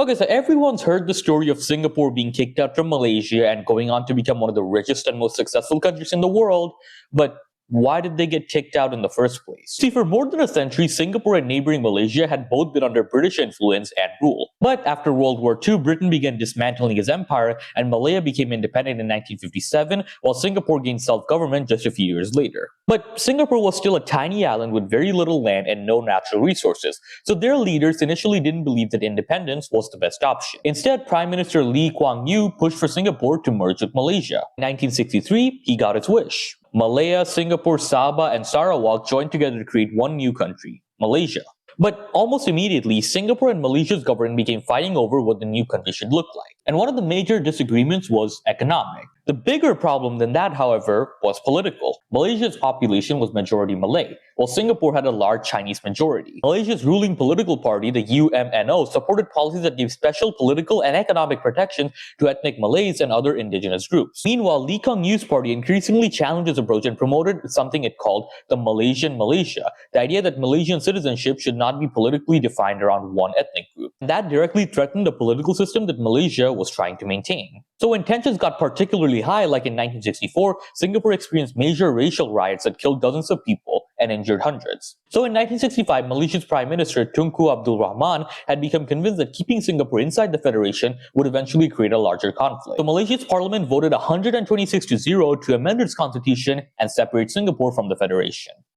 Okay, so everyone's heard the story of Singapore being kicked out from Malaysia and going on to become one of the richest and most successful countries in the world, but why did they get kicked out in the first place? See, for more than a century, Singapore and neighboring Malaysia had both been under British influence and rule. But after World War II, Britain began dismantling his empire, and Malaya became independent in 1957, while Singapore gained self-government just a few years later. But Singapore was still a tiny island with very little land and no natural resources, so their leaders initially didn't believe that independence was the best option. Instead, Prime Minister Lee Kuan Yew pushed for Singapore to merge with Malaysia. In 1963, he got his wish. Malaya, Singapore, Sabah, and Sarawak joined together to create one new country, Malaysia. But almost immediately, Singapore and Malaysia's government began fighting over what the new country should look like. And one of the major disagreements was economic. The bigger problem than that, however, was political. Malaysia's population was majority Malay, while Singapore had a large Chinese majority. Malaysia's ruling political party, the UMNO, supported policies that gave special political and economic protection to ethnic Malays and other indigenous groups. Meanwhile, Lee Kuan Yew's party increasingly challenged his approach and promoted something it called the Malaysian Malaysia, the idea that Malaysian citizenship should not be politically defined around one ethnic group. That directly threatened the political system that Malaysia was trying to maintain. So when tensions got particularly high, like in 1964, Singapore experienced major racial riots that killed dozens of people and injured hundreds. So in 1965, Malaysia's Prime Minister Tunku Abdul Rahman had become convinced that keeping Singapore inside the Federation would eventually create a larger conflict. So Malaysia's parliament voted 126-0 to amend its constitution and separate Singapore from the Federation.